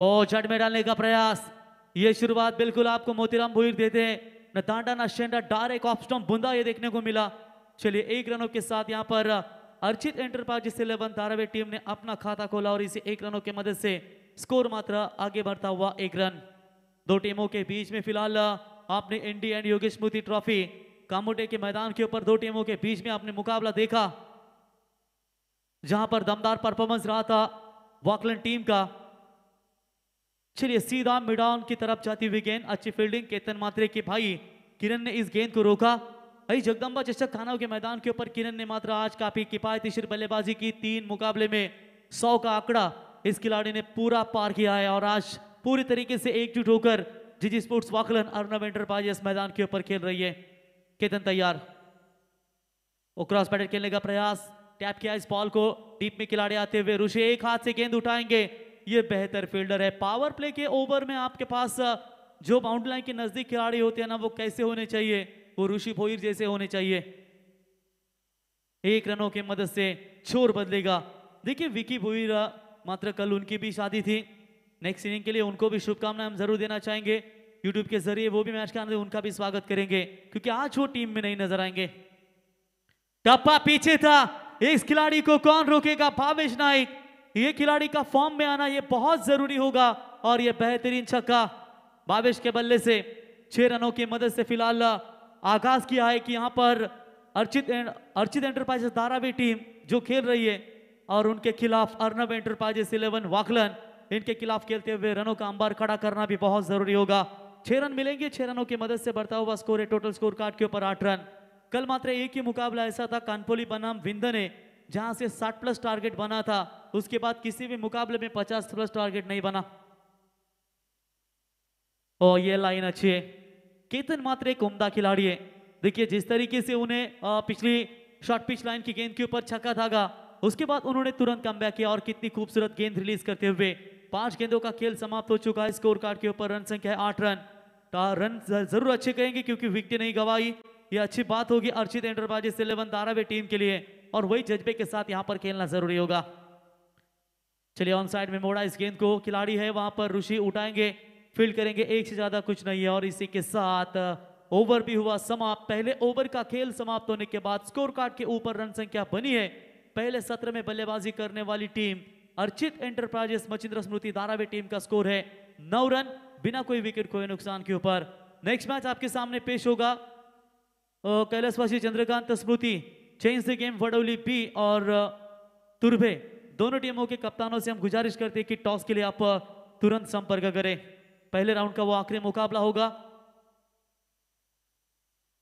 और जड़ में डालने का प्रयास। ये शुरुआत बिल्कुल आपको मोतीराम भोईर देते हैं। न तांडा न शेंडा, डायरेक्ट ऑफ स्टंप बुंदा ये देखने को मिला। चलिए 1 रनों के साथ यहाँ पर अर्चित एंटरप्राइजेस 11 धारावी टीम ने अपना खाता खोला और इसे 1 रनों की मदद से स्कोर मात्रा आगे बढ़ता हुआ 1 रन। दो टीमों के बीच में फिलहाल आपने इंडी एंड योगेश स्मृति ट्रॉफी कामोटे के मैदान के ऊपर दो टीमों के बीच में आपने मुकाबला देखा, जहां पर दमदार परफॉर्मेंस रहा था वॉकलैंड टीम का। चलिए सीधा मिड ऑन की तरफ जाती हुई गेंद, अच्छी फील्डिंग केतन मात्रे के भाई किरण ने इस गेंद को रोका। भाई जगदम्बा चषक खानों के मैदान के ऊपर किरण ने मात्र आज काफी किफायती शिर बल्लेबाजी की। 3 मुकाबले में 100 का आंकड़ा इस खिलाड़ी ने पूरा पार किया है और आज पूरी तरीके से एकजुट होकर जीजी स्पोर्ट्स वॉकलैंड अर्नब एंटरप्राइजेस मैदान के ऊपर खेल रही है। केतन तैयार, वो क्रॉस बैटर खेलने का प्रयास, टैप किया इस बॉल को, डीप में खिलाड़ी आते हुए ऋषि एक हाथ से गेंद उठाएंगे। ये बेहतर फील्डर है। पावर प्ले के ओवर में आपके पास जो बाउंड्री लाइन के नजदीक खिलाड़ी होते हैं ना, वो कैसे होने चाहिए, वो ऋषि भोईर जैसे होने चाहिए। 1 रनों की मदद से छोर बदलेगा। देखिए विकी भोईर मात्र कल उनकी भी शादी थी, नेक्स्ट इनिंग के लिए उनको भी शुभकामनाएं हम जरूर देना चाहेंगे यूट्यूब के जरिए। वो भी मैच के आने उनका भी स्वागत करेंगे क्योंकि आज वो टीम में नहीं नजर आएंगे। टप्पा पीछे था, इस खिलाड़ी को कौन रोकेगा? भावेश नाइक। ये खिलाड़ी का फॉर्म में आना ये बहुत जरूरी होगा और ये बेहतरीन छक्का भावेश के बल्ले से 6 रनों की मदद से फिलहाल आगाज किया है कि यहाँ पर अर्चित एंटरप्राइजेस धारावी टीम जो खेल रही है और उनके खिलाफ अर्नब एंटरप्राइजेस 11 वॉकलैंड, इनके खिलाफ खेलते हुए रनों का अंबार खड़ा करना भी बहुत जरूरी होगा। 6 रन मिलेंगे, 6 रनों की मदद से बढ़ता हुआ स्कोर है टोटल स्कोर कार्ड के ऊपर 8 रन। कल मात्र एक ही मुकाबला ऐसा था कानपोली बनाम विंदने, जहां से 60+ टारगेट बना था, उसके बाद किसी भी मुकाबले में 50+ टारगेट नहीं बना। और ये लाइन अच्छी है। केतन मात्र एक उम्दा खिलाड़ी है। देखिए जिस तरीके से उन्हें पिछली शॉर्ट पिच लाइन की गेंद के ऊपर छक्का थागा, उसके बाद उन्होंने तुरंत कमबैक किया और कितनी खूबसूरत गेंद रिलीज करते हुए 5 गेंदों का खेल समाप्त हो चुका है। स्कोर कार्ड के ऊपर रन संख्या है 8 रन। रन जरूर अच्छे कहेंगे क्योंकि विकेट नहीं गवाई, ये अच्छी बात होगी अर्चित एंटरप्राइजेस 11 धारावी टीम के लिए और वही जज्बे के साथ यहां पर खेलना जरूरी होगा। चलिए ऑन साइड में मोड़ा इस गेंद को, खिलाड़ी है वहां पर ऋषि, उठाएंगे, फील्ड करेंगे, एक से ज्यादा कुछ नहीं है और इसी के साथ ओवर भी हुआ समाप्त। पहले ओवर का खेल समाप्त होने के बाद स्कोर कार्ड के ऊपर रन संख्या बनी है। पहले सत्र में बल्लेबाजी करने वाली टीम अर्चित एंटरप्राइजेस मचिंद्र स्मृति धारावी टीम का स्कोर है 9 रन बिना कोई विकेट खोए नुकसान के ऊपर। नेक्स्ट मैच आपके सामने पेश होगा कैलाशवासी चंद्रकांत स्मृति चेंज द गेम वडौली बी और तुर्भे, दोनों टीमों के कप्तानों से हम गुजारिश करते हैं कि टॉस के लिए आप तुरंत संपर्क करें। पहले राउंड का वो आखिरी मुकाबला होगा।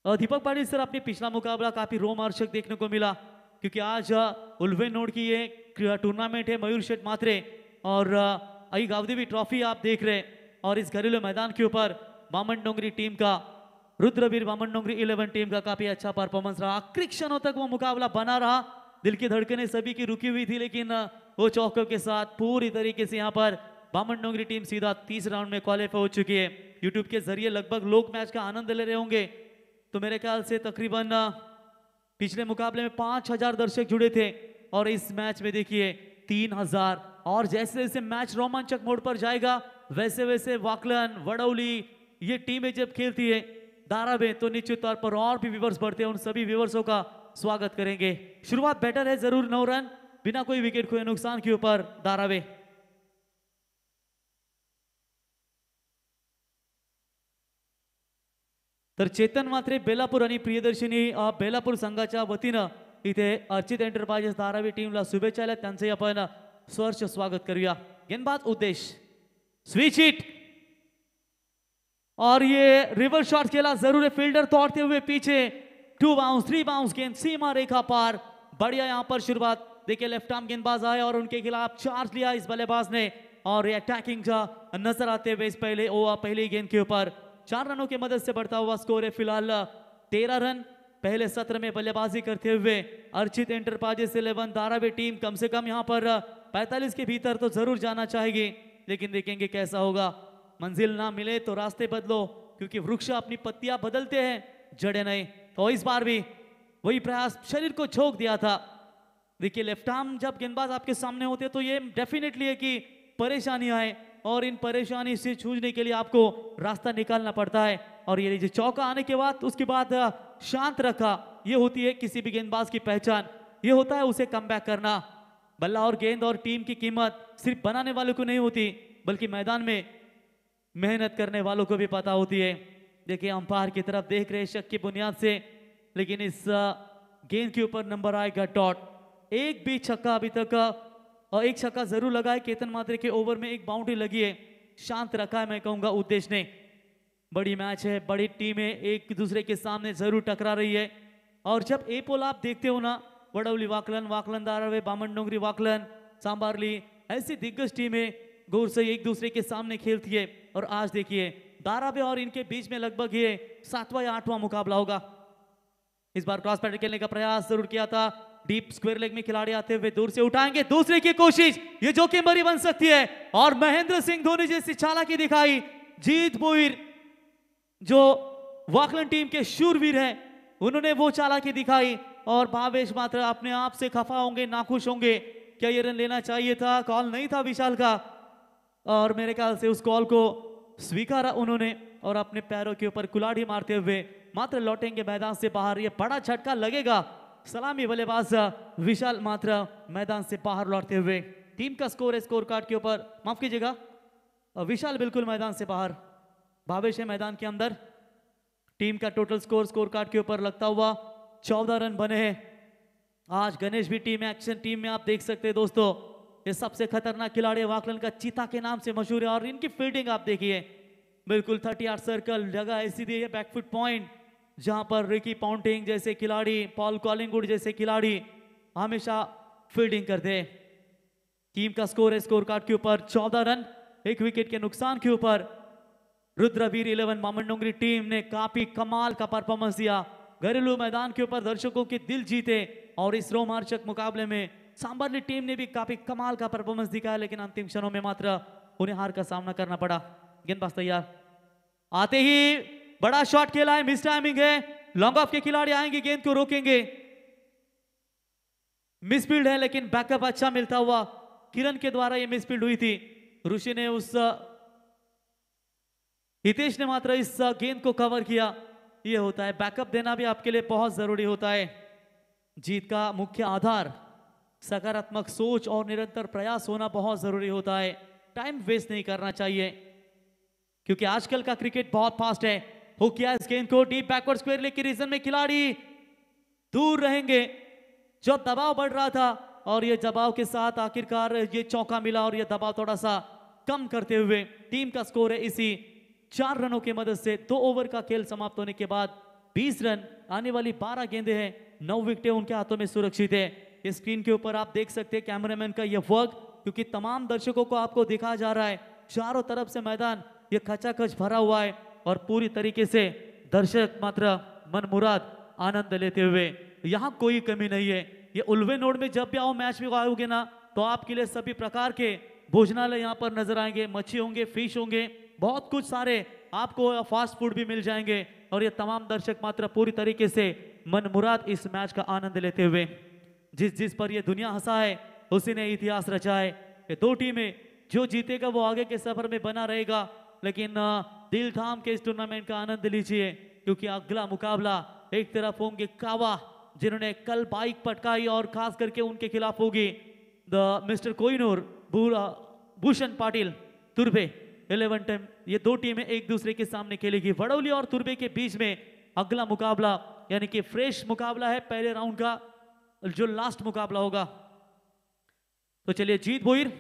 दीपक पाटिल सर, अपने पिछला मुकाबला काफी रोमांचक देखने को मिला क्योंकि आज उल्वेन नोड की ये टूर्नामेंट है मयूर शेठ मात्रे और आई गावदेवी ट्रॉफी आप देख रहे हैं और इस घरेलू मैदान के ऊपर बामन डोंगरी टीम का, रुद्रवीर बामन डोंगरी 11 टीम का काफी अच्छा परफॉर्मेंस रहा। आखिरी क्षणों तक वो मुकाबला बना रहा, दिल की धड़कनें सभी की रुकी हुई थी, लेकिन वो चौकों के साथ पूरी तरीके से यहाँ पर बामन डोंगरी टीम सीधा 30 राउंड में क्वालिफाई हो चुकी है। यूट्यूब के जरिए लगभग लोग मैच का आनंद ले रहे होंगे, तो मेरे ख्याल से तकरीबन पिछले मुकाबले में 5000 दर्शक जुड़े थे और इस मैच में देखिए 3000। और जैसे जैसे मैच रोमांचक मोड पर जाएगा वैसे वैसे वॉकलैंड, वडौली ये टीमें जब खेलती है धारावी, तो निश्चित तौर पर और भी व्यूवर्स बढ़ते हैं। उन सभी व्यूवर्सों का स्वागत करेंगे। शुरुआत बेटर है जरूर, 9 रन बिना कोई विकेट खोए नुकसान के ऊपर धारावी। तर चेतन मात्रे बेलापूर आणि प्रियदर्शिनी बेलापूर संघाच्या वतीनं इथे अर्चित एंटरप्राइजेस धारावी टीमला शुभेच्छा आल्या, त्यांचे आपण सहर्ष स्वागत करूया। गेंदबाज उद्देश स्विच हिट और ये रिवर्स शॉट खेला जरूर है, फील्डर तोड़ते हुए पीछे 2 बाउंस 3 बाउंस गेंद सीमा रेखा पार। बढ़िया यहाँ पर शुरुआत, देखिए लेफ्ट आर्म गेंदबाज आए और उनके खिलाफ चार्ज लिया इस बल्लेबाज ने और अटैकिंग नजर आते हुए इस पहली गेंद के ऊपर 4 रनों की मदद से बढ़ता हुआ स्कोर है फिलहाल 13 रन। पहले सत्र में बल्लेबाजी करते हुए अर्चित एंटरप्राइजेस 11 धारावी टीम कम से कम यहाँ पर 45 के भीतर तो जरूर जाना चाहेगी, लेकिन देखेंगे कैसा होगा। मंजिल ना मिले तो रास्ते बदलो, क्योंकि वृक्ष अपनी पत्तियां बदलते हैं, जड़े नहीं। तो इस बार भी वही प्रयास, शरीर को झोंक दिया था। देखिए लेफ्ट आर्म जब गेंदबाज आपके सामने होते तो ये डेफिनेटली है कि परेशानी आए और इन परेशानी से जूझने के लिए आपको रास्ता निकालना पड़ता है। और ये लीजिए चौका आने के बाद उसके बाद शांत रखा, ये होती है किसी भी गेंदबाज की पहचान, ये होता है उसे कमबैक करना। बल्ला और गेंद और टीम की कीमत सिर्फ बनाने वालों को नहीं होती, बल्कि मैदान में मेहनत करने वालों को भी पता होती है। देखिए अंपायर की तरफ देख रहे शक की बुनियाद से, लेकिन इस गेंद के ऊपर नंबर आएगा डॉट। एक भी छक्का अभी तक, और एक छक्का जरूर लगा है केतन मात्रे के ओवर में, एक बाउंड्री लगी है। शांत रखा है मैं कहूंगा उद्देश्य ने। बड़ी मैच है, बड़ी टीमें एक दूसरे के सामने जरूर टकरा रही है। और जब ए पोल आप देखते हो ना, वडवली वाकलन, वाकलन दारावे, बामनडोंगरी वाकलन, सांबारली, ऐसी दिग्गज टीमें गौर से एक दूसरे के सामने खेलती है। और आज देखिए दारावे और इनके बीच में लगभग ये 7वां या 8वां मुकाबला होगा। इस बार क्रॉस पैटर्न खेलने का प्रयास जरूर किया था, डीप स्क्वायर लेग में खिलाड़ी आते हुए दूर से उठाएंगे, दूसरे की कोशिश, ये जोखिम भरी बन सकती है। और महेंद्र सिंह धोनी जैसी चालाकी दिखाई, जीत भोईर जो वाकलन टीम के शूरवीर हैं, उन्होंने वो चालाकी दिखाई। और भावेश मात्र अपने आप से खफा होंगे, नाखुश होंगे, क्या ये रन लेना चाहिए था, कॉल नहीं था विशाल का। और मेरे ख्याल से उस कॉल को स्वीकारा उन्होंने और अपने पैरों के ऊपर कुल्हाड़ी मारते हुए मात्र लौटेंगे मैदान से बाहर। ये बड़ा झटका लगेगा, सलामी बल्लेबाज विशाल मात्र मैदान से बाहर लौटते हुए। टीम का स्कोर है स्कोर कार्ड के ऊपर, माफ कीजिएगा, विशाल बिल्कुल मैदान से बाहर, भावेश है मैदान के अंदर। टीम का टोटल स्कोर स्कोर कार्ड के ऊपर लगता हुआ 14 रन बने हैं। आज गणेश भी टीम एक्शन टीम में आप देख सकते हैं दोस्तों, ये सबसे खतरनाक खिलाड़ी वाकलन का चीता के नाम से मशहूर है। और इनकी फील्डिंग आप देखिए, बिल्कुल 30 सर्कल, जगह ऐसी दी है बैकफुट पॉइंट, जहां पर रिकी पॉन्टिंग जैसे खिलाड़ी, पॉल कॉलिंगवुड जैसे खिलाड़ी हमेशा फील्डिंग करते हैं। टीम का स्कोर है स्कोर कार्ड के ऊपर 14 रन, एक विकेट के नुकसान के ऊपर। रुद्रवीर 11 मामनडोंगरी टीम ने काफी कमाल का परफॉर्मेंस दिया, घरेलू मैदान के ऊपर दर्शकों के दिल जीते। और इस रोमांचक मुकाबले में सांबरली टीम ने भी काफी कमाल का परफॉर्मेंस दिखाया, लेकिन अंतिम क्षणों में मात्र उन्हें हार का सामना करना पड़ा। गेंदबाज तैयार, आते ही बड़ा शॉट खेला है, मिस टाइमिंग है, लॉन्ग ऑफ के खिलाड़ी आएंगे, गेंद को रोकेंगे, मिसफील्ड है, लेकिन बैकअप अच्छा मिलता हुआ किरण के द्वारा ये मिसफील्ड हुई थी। ऋषि ने हितेश ने मात्र इस गेंद को कवर किया। ये होता है, बैकअप देना भी आपके लिए बहुत जरूरी होता है। जीत का मुख्य आधार सकारात्मक सोच और निरंतर प्रयास होना बहुत जरूरी होता है। टाइम वेस्ट नहीं करना चाहिए, क्योंकि आजकल का क्रिकेट बहुत फास्ट है। हो किया इस गेंद को डीप बैकवर्ड स्क्वायर लेग के रीजन में, खिलाड़ी दूर रहेंगे, जो दबाव बढ़ रहा था, और ये दबाव के साथ आखिरकार ये चौका मिला और ये दबाव थोड़ा सा कम करते हुए टीम का स्कोर है इसी 4 रनों की मदद से 2 ओवर का खेल समाप्त होने के बाद 20 रन, आने वाली 12 गेंदें हैं, 9 विकेटें उनके हाथों में सुरक्षित है। इस स्क्रीन के ऊपर आप देख सकते हैं कैमरामैन का यह वर्क, क्योंकि तमाम दर्शकों को आपको दिखाया जा रहा है, चारों तरफ से मैदान ये खचाखच भरा हुआ है और पूरी तरीके से दर्शक मात्र मनमुराद आनंद लेते हुए, यहाँ कोई कमी नहीं है। ये उल्वे नोड में जब भी आओ मैच में आओगे ना, तो आपके लिए सभी प्रकार के भोजनालय यहाँ पर नजर आएंगे, मच्छी होंगे, फिश होंगे, बहुत कुछ सारे आपको फास्ट फूड भी मिल जाएंगे। और ये तमाम दर्शक मात्र पूरी तरीके से मनमुराद इस मैच का आनंद लेते हुए, जिस पर ये दुनिया हंसा है उसी ने इतिहास रचा है। ये 2 टीमें, जो जीतेगा वो आगे के सफर में बना रहेगा, लेकिन दिल थाम के इस टूर्नामेंट का आनंद लीजिए, क्योंकि अगला मुकाबला एक तरफ होंगे कावा, जिन्होंने कल बाइक पटकाई, और खास करके उनके खिलाफ होगी द मिस्टर कोहिनूर भूषण पाटिल तुर्बे 11 टाइम। ये 2 टीमें एक दूसरे के सामने खेलेगी। वडौली और तुर्बे के बीच में अगला मुकाबला, यानी कि फ्रेश मुकाबला है पहले राउंड का, जो लास्ट मुकाबला होगा। तो चलिए, जीत भोईर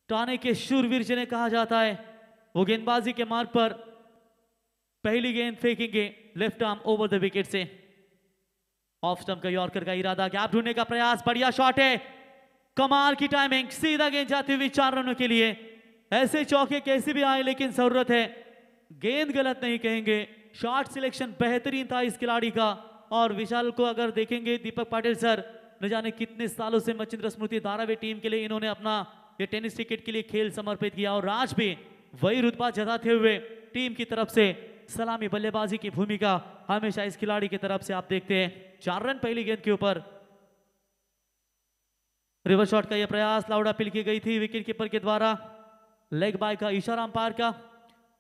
टाने के शूरवीर जिन्हें कहा जाता है, वो गेंदबाजी के मार्ग पर पहली गेंद फेंकेंगे left arm over the wicket से। ऑफ स्टंप का यॉर्कर का इरादा, गैप ढूंढने का प्रयास, बढ़िया शॉट है, कमाल की टाइमिंग, सीधा गेंद जाती हुई 4 रनों के लिए। ऐसे चौके कैसे भी आए, लेकिन जरूरत है, गेंद गलत नहीं कहेंगे, शॉट सिलेक्शन बेहतरीन था इस खिलाड़ी का। और विशाल को अगर देखेंगे, दीपक पाटिल सर, न जाने कितने सालों से मचिंद्र स्मृति धारावी टीम के लिए इन्होंने अपना ये टेनिस क्रिकेट के लिए खेल समर्पित किया, और आज भी वही रुतबा जताते हुए टीम की तरफ से सलामी बल्लेबाजी की भूमिका हमेशा इस खिलाड़ी की तरफ से आप देखते हैं। 4 रन पहली गेंद के ऊपर। रिवर्स शॉट का यह प्रयास, लाउड अपील की गई थी विकेट कीपर के द्वारा, लेग बाय का इशारा अंपायर का।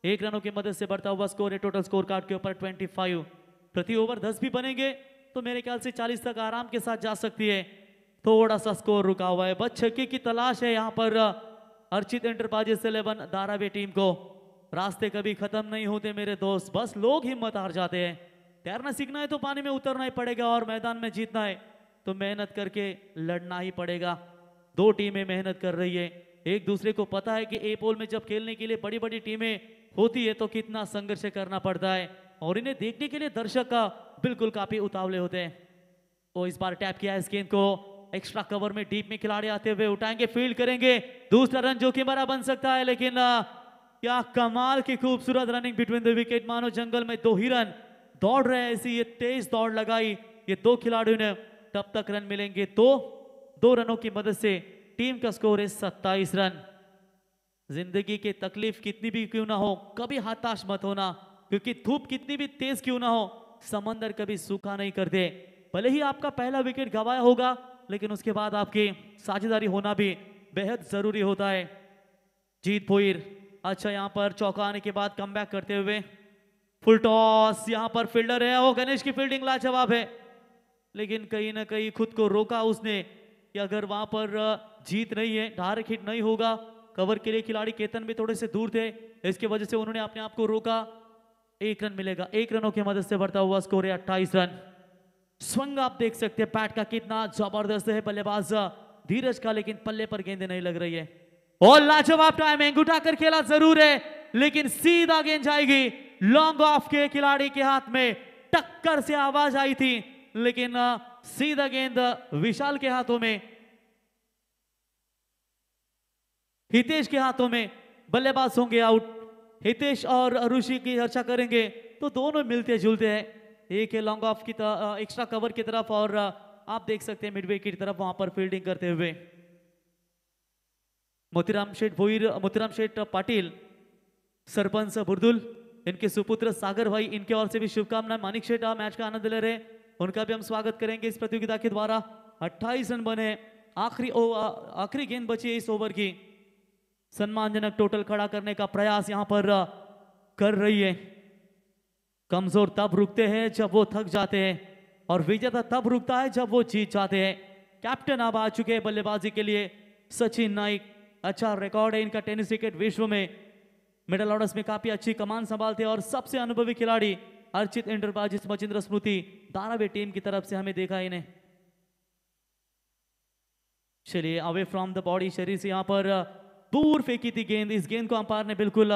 1 रनों की मदद से बढ़ता हुआ स्कोर है टोटल स्कोर कार्ड के ऊपर 25। प्रति ओवर 10 भी बनेंगे तो मेरे ख्याल से 40 तक आराम के साथ जा सकती है। थोड़ा सा स्कोर रुका हुआ है, बस छक्के की तलाश है यहाँ पर अर्चित एंटरप्राइजेस 11 धारावी टीम को। रास्ते कभी खत्म नहीं होते मेरे दोस्त, बस लोग हिम्मत हार जाते हैं। तैरना सीखना है तो पानी में उतरना ही पड़ेगा और मैदान में जीतना है तो मेहनत करके लड़ना ही पड़ेगा। 2 टीमें मेहनत कर रही है, एक दूसरे को पता है कि ए पोल में जब खेलने के लिए बड़ी बड़ी टीमें होती है तो कितना संघर्ष करना पड़ता है और इन्हें देखने के लिए दर्शक का बिल्कुल काफी उतावले होते हैं। तो इस बार टैप किया है इस गेंद को, एक्स्ट्रा कवर में डीप में खिलाड़ी आते हुए उठाएंगे, फील्ड करेंगे, दूसरा रन जोखिम भरा बन सकता है लेकिन क्या कमाल की खूबसूरत रनिंग बिटवीन द विकेट। मानो जंगल में 2 हिरन दौड़ रहे हैं, ऐसी ये तेज दौड़ लगाई ये 2 खिलाड़ियों ने। तब तक रन मिलेंगे तो 2 रनों की मदद से टीम का स्कोर है 27 रन। जिंदगी की तकलीफ कितनी भी क्यों ना हो कभी हताश मत होना, क्योंकि धूप कितनी भी तेज क्यों ना हो समंदर कभी सूखा नहीं करते। भले ही आपका पहला विकेट गवाया होगा लेकिन उसके बाद आपकी साझेदारी होना भी बेहद जरूरी होता है। जीत भोईर अच्छा यहाँ पर चौंकाने के बाद कमबैक करते हुए फुल टॉस, यहाँ पर फील्डर है वो गणेश की फील्डिंग लाजवाब है लेकिन कहीं ना कहीं खुद को रोका उसने कि अगर वहां पर जीत नहीं है, डायरेक्ट हिट नहीं होगा। कवर के लिए खिलाड़ी केतन भी थोड़े से दूर थे, इसकी वजह से उन्होंने अपने आप को रोका। 1 रन मिलेगा, 1 रनों की मदद से बढ़ता हुआ स्कोर है 28 रन। स्वंग आप देख सकते हैं बैट का कितना जबरदस्त है बल्लेबाज धीरज का, लेकिन पल्ले पर गेंदें नहीं लग रही है। और लाजवाब टाइमिंग, उठाकर खेला जरूर है लेकिन सीधा गेंद जाएगी लॉन्ग ऑफ के खिलाड़ी के हाथ में। टक्कर से आवाज आई थी लेकिन सीधा गेंद विशाल के हाथों में, हितेश के हाथों में। बल्लेबाज होंगे आउट। हितेश और ऋषि की चर्चा करेंगे तो दोनों मिलते जुलते हैं, एक है लॉन्ग ऑफ की एक्स्ट्रा कवर की तरफ और आप देख सकते हैं मिडवे की तरफ वहां पर फील्डिंग करते हुए मोतीराम शेठ भोईर, मोतीराम शेठ पाटिल, सरपंच बुर्दुल, इनके सुपुत्र सागर भाई, इनके ओर से भी शुभकामनाएं। मानिक शेठ मैच का आनंद ले रहे, उनका भी हम स्वागत करेंगे इस प्रतियोगिता के द्वारा। 28 रन बने, आखिरी गेंद बची है इस ओवर की। सम्मानजनक टोटल खड़ा करने का प्रयास यहां पर कर रही है। कमजोर तब रुकते हैं जब वो थक जाते हैं और विजेता तब रुकता है जब वो जीत जाते हैं। कैप्टन अब आ चुके हैं बल्लेबाजी के लिए सचिन नाइक। अच्छा रिकॉर्ड है इनका टेनिस विकेट विश्व में, मिडल ऑर्डर्स में काफी अच्छी कमान संभालते हैं और सबसे अनुभवी खिलाड़ी अर्चित एंटरप्राइजेस मचिंद्र स्मृति धारावी टीम की तरफ से हमें देखा इन्हें। चलिए अवे फ्रॉम द बॉडी, शरीर से यहां पर दूर फेंकी थी गेंद, इस गेंद को अंपायर ने बिल्कुल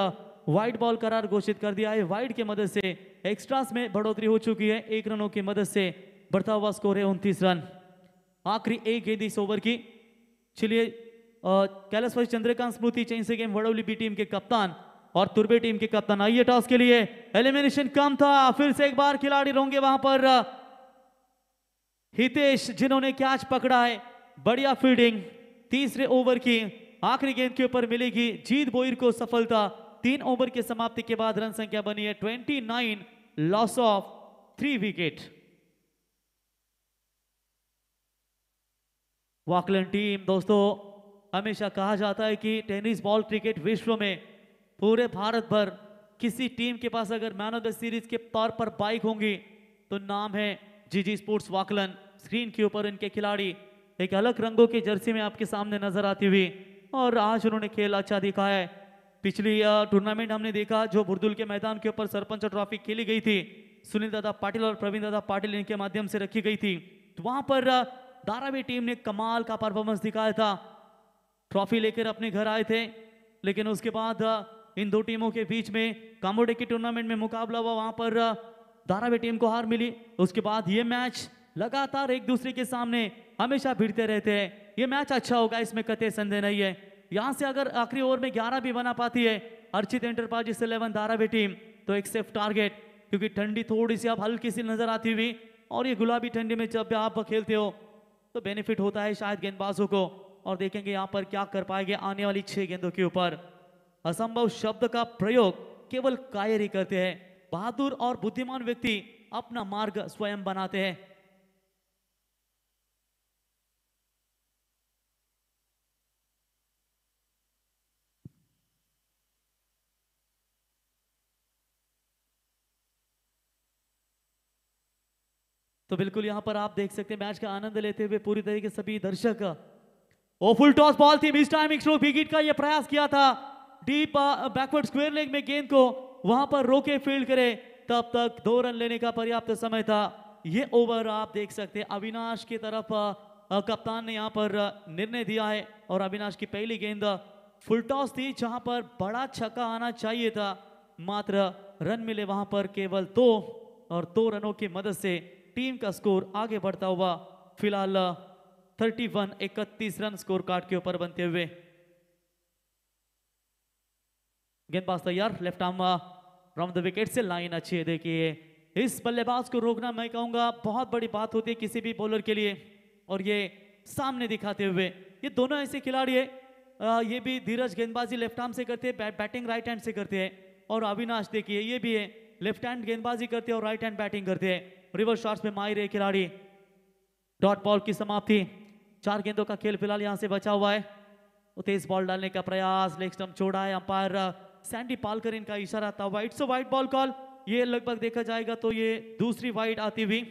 वाइड बॉल करार घोषित कर दिया है। वाइड के मदद से एक्स्ट्रास में बढ़ोतरी हो चुकी है, 1 रनों की मदद से बढ़ता हुआ स्कोर है 29 रन। आखिरी 1 गेंद इस ओवर की। चलिए कैलाश भाई चंद्रकांत स्मृति चेंज से गेम वडोली बी टीम के कप्तान और तुर्बे टीम के कप्तान आइए टॉस के लिए। एलिमिनेशन कम था, फिर से एक बार खिलाड़ी होंगे वहां पर हितेश जिन्होंने कैच पकड़ा है, बढ़िया फील्डिंग। तीसरे ओवर की आखिरी गेंद के ऊपर मिलेगी जीत भोईर को सफलता। 3 ओवर की समाप्ति के बाद रन संख्या बनी है 29, लॉस ऑफ 3 विकेट। वॉकलैंड टीम दोस्तों, हमेशा कहा जाता है कि टेनिस बॉल क्रिकेट विश्व में पूरे भारत भर किसी टीम के पास अगर मैन ऑफ द सीरीज के तौर पर बाइक होंगी तो नाम है जीजी स्पोर्ट्स वॉकलैंड। स्क्रीन के ऊपर इनके खिलाड़ी एक अलग रंगों की जर्सी में आपके सामने नजर आती हुई और आज उन्होंने खेल अच्छा दिखाया है। पिछली टूर्नामेंट हमने देखा जो बुर्दुल के मैदान के ऊपर सरपंच ट्रॉफी खेली गई थी, सुनील दादा पाटिल और प्रवीण दादा पाटिल इनके माध्यम से रखी गई थी, तो वहां पर धारावी टीम ने कमाल का परफॉर्मेंस दिखाया था, ट्रॉफी लेकर अपने घर आए थे। लेकिन उसके बाद इन 2 टीमों के बीच में कामोडे की टूर्नामेंट में मुकाबला हुआ, वहां पर धारावी टीम को हार मिली। उसके बाद ये मैच लगातार एक दूसरे के सामने हमेशा भिड़ते रहते हैं। ये मैच अच्छा होगा, इसमें कतई संदेह नहीं है। यहां से अगर आखिरी ओवर में 11 भी बना पाती है अर्चित एंटरप्राइजेस 11 धारावी टीम तो एक सेफ टारगेट, क्योंकि ठंडी थोड़ी सी अब हल्की सी नजर आती हुई और ये गुलाबी ठंडी में जब आप खेलते हो तो बेनिफिट होता है शायद गेंदबाजों को। और देखेंगे यहाँ पर क्या कर पाएंगे आने वाली 6 गेंदों के ऊपर। असंभव शब्द का प्रयोग केवल कायर ही करते हैं, बहादुर और बुद्धिमान व्यक्ति अपना मार्ग स्वयं बनाते हैं। तो बिल्कुल यहाँ पर आप देख सकते हैं मैच का आनंद लेते हुए पूरी तरीके से सभी दर्शक। ओ फुल टॉस बॉल थी, मिस टाइमिंग स्ट्रोक विकेट का ये प्रयास किया था, डीप बैकवर्ड स्क्वायर लेग में गेंद को वहां पर रोके फील्ड करे, तब तक 2 रन लेने का पर्याप्त समय था। ये ओवर आप देख सकते हैं अविनाश की तरफ कप्तान ने यहाँ पर निर्णय दिया है और अविनाश की पहली गेंद फुल टॉस थी जहां पर बड़ा छक्का आना चाहिए था, मात्र रन मिले वहां पर केवल 2 और 2 रनों की मदद से टीम का स्कोर आगे बढ़ता हुआ फिलहाल 31 रन स्कोर कार्ड के ऊपर बनते हुए। गेंदबाज तैयार, left arm round the wicket से लाइन अच्छी है। देखिए इस बल्लेबाज को रोकना मैं कहूंगा बहुत बड़ी बात होती है किसी भी बॉलर के लिए, और ये सामने दिखाते हुए ये दोनों ऐसे खिलाड़ी है, ये भी धीरज गेंदबाजी लेफ्ट आर्म से करते हैं, बैटिंग राइट हैंड से करते हैं, और अविनाश देखिए ये भी है लेफ्ट हैंड गेंदबाजी करते हैं और राइट हैंड बैटिंग करते हैं, रिवर्स शॉट्स में माहिर है खिलाड़ी। डॉट बॉल की समाप्ति, 4 गेंदों का खेल फिलहाल यहां से बचा हुआ है। तेज बॉल डालने का प्रयास, लेग स्टंप छोड़ा है, अंपायर सैंडी पालकर इनका इशारा था वाइड, सो वाइड बॉल कॉल। ये लगभग देखा जाएगा तो ये दूसरी वाइड आती हुई।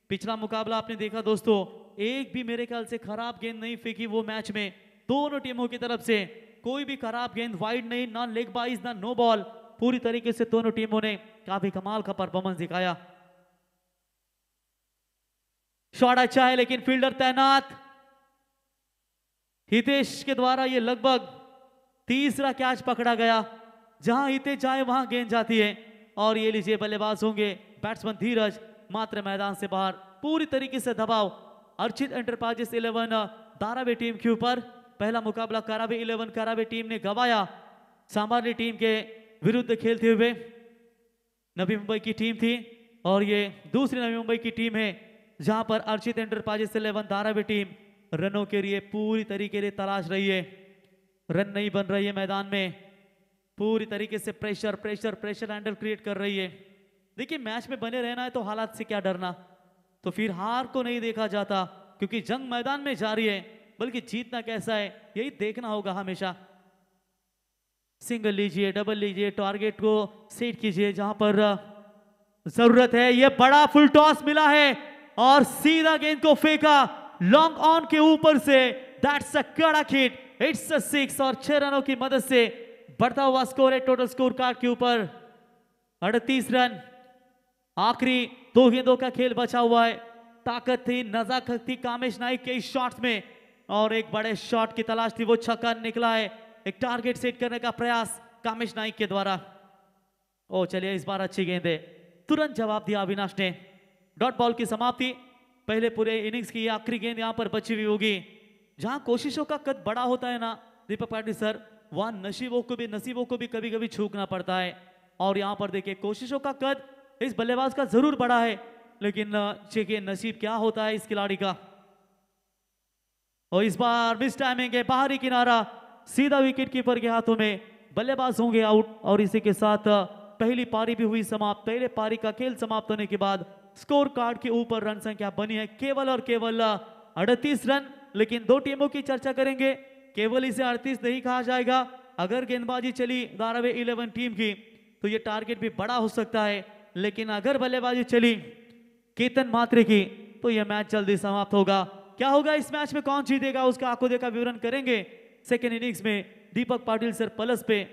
पिछला मुकाबला आपने देखा दोस्तों, एक भी मेरे ख्याल से खराब गेंद नहीं फेंकी वो मैच में, दोनों टीमों की तरफ से कोई भी खराब गेंद वाइड नहीं, ना लेग बाइज ना नो बॉल, पूरी तरीके से दोनों टीमों ने काफी कमाल का परफॉर्मेंस दिखाया। शॉट अच्छा है लेकिन फील्डर तैनात, हितेश के द्वारा ये लगभग तीसरा कैच पकड़ा गया, जहां हितेश जाए वहां गेंद जाती है, और ये लीजिए बल्लेबाज होंगे बैट्समैन धीरज मात्र मैदान से बाहर। पूरी तरीके से दबाव अर्चित एंटरप्राइजेस 11 धारावी टीम के ऊपर। पहला मुकाबला करावे 11 करावे टीम ने गवाया सामान्य टीम के विरुद्ध खेलते हुए, नवी मुंबई की टीम थी, और ये दूसरी नवी मुंबई की टीम है जहां पर अर्चित एंटरप्राइजेस 11 धारावी टीम रनों के लिए पूरी तरीके से तलाश रही है, रन नहीं बन रही है मैदान में, पूरी तरीके से pressure pressure pressure handle create कर रही है। देखिए मैच में बने रहना है तो हालात से क्या डरना, तो फिर हार को नहीं देखा जाता क्योंकि जंग मैदान में जारी है, बल्कि जीतना कैसा है यही देखना होगा हमेशा। सिंगल लीजिए, डबल लीजिए, टारगेट को सेट कीजिए जहां पर जरूरत है। यह बड़ा फुल टॉस मिला है और सीधा गेंद को फेंका लॉन्ग ऑन के ऊपर से, दैट्स अ कड़क हिट, इट्स अ 6, और 6 रनों की मदद से बढ़ता हुआ स्कोर है टोटल स्कोर कार्ड के ऊपर 38 रन। आखिरी 2 गेंदों का खेल बचा हुआ है, ताकत थी नजाकत थी कामेश नाइक के इस शॉट्स में, और एक बड़े शॉट की तलाश थी, वो छक्का निकला है। एक टारगेट सेट करने का प्रयास कामेश नाइक के द्वारा। ओ चलिए इस बार अच्छी गेंद है, तुरंत जवाब दिया अविनाश ने। डॉट बॉल की समाप्ति, पहले पूरे इनिंग्स की आखिरी गेंद यहां पर बची हुई होगी। जहां कोशिशों का कद बड़ा होता है ना दीपक पाटिल सर, वहां नसीबों को भी कभी कभी छूकना पड़ता है, और यहां पर देखिए कोशिशों का कद इस बल्लेबाज का जरूर बड़ा है, लेकिन देखिए नसीब क्या होता है इस खिलाड़ी का। और इस बार मिस टाइमिंग है, बाहरी किनारा, सीधा विकेट कीपर के हाथों में, बल्लेबाज होंगे आउट, और इसी के साथ पहली पारी भी हुई समाप्त। पहले पारी का खेल समाप्त होने के बाद स्कोर कार्ड के ऊपर रन संख्या बनी है केवल और केवल 38 रन। लेकिन 2 टीमों की चर्चा करेंगे, केवल इसे 38 नहीं कहा जाएगा, अगर गेंदबाजी चली धारावी 11 टीम की तो ये टारगेट भी बड़ा हो सकता है, लेकिन अगर बल्लेबाजी चली केतन मात्रे की तो यह मैच जल्दी समाप्त होगा। क्या होगा इस मैच में, कौन जीतेगा, उसका आंखों देखा विवरण करेंगे सेकेंड इनिंग्स में दीपक पाटिल सर प्लस पे।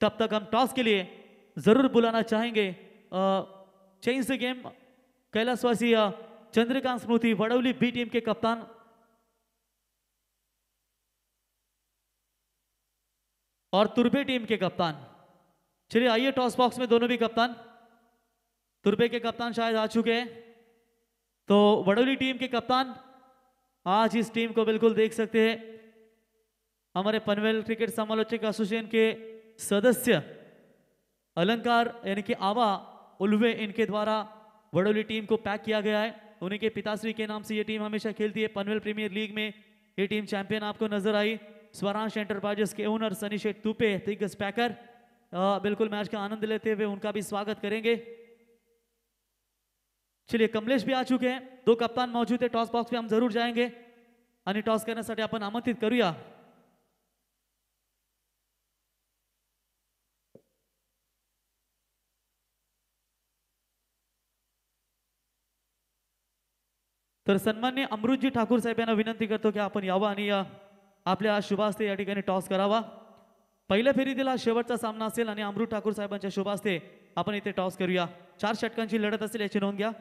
तब तक हम टॉस के लिए जरूर बुलाना चाहेंगे चेंज द गेम कैलाशवासी चंद्रकांत स्मृति वडौली बी टीम के कप्तान और तुर्बे टीम के कप्तान। चलिए आइए टॉस बॉक्स में दोनों भी कप्तान, तुर्बे के कप्तान शायद आ चुके हैं, तो वडौली टीम के कप्तान आज इस टीम को बिल्कुल देख सकते हैं, हमारे पनवेल क्रिकेट समालोचक एसोसिएशन के सदस्य अलंकार यानी कि आवा उल्वे, इनके द्वारा वडौली टीम को पैक किया गया है। उन्हीं के पिताश्री के नाम से ये टीम हमेशा खेलती है। पनवेल प्रीमियर लीग में ये टीम चैंपियन आपको नजर आई। स्वरांश एंटरप्राइजेस के ओनर सनी शेठ तुपे दिग्गज पैकर बिल्कुल मैच का आनंद लेते हुए उनका भी स्वागत करेंगे। चलिए कमलेश भी आ चुके हैं, 2 कप्तान मौजूद है टॉस बॉक्स पे, हम जरूर जाएंगे आणि टॉस करण्यासाठी आपण आमंत्रित करूया। तर सन्माननीय अमृतजी ठाकूर साहेब यांना विनंती करतो की आपण यावं आणि आपल्या शुभास्ते या ठिकाणी टॉस करावा. पहिल्या फेरीतील हा शेवटचा सामना असेल आणि अमृत ठाकूर साहेबांच्या शुभास्ते आपण इथे टॉस करूया. 4 षटकांची लढत असेल याची नोंद घ्या.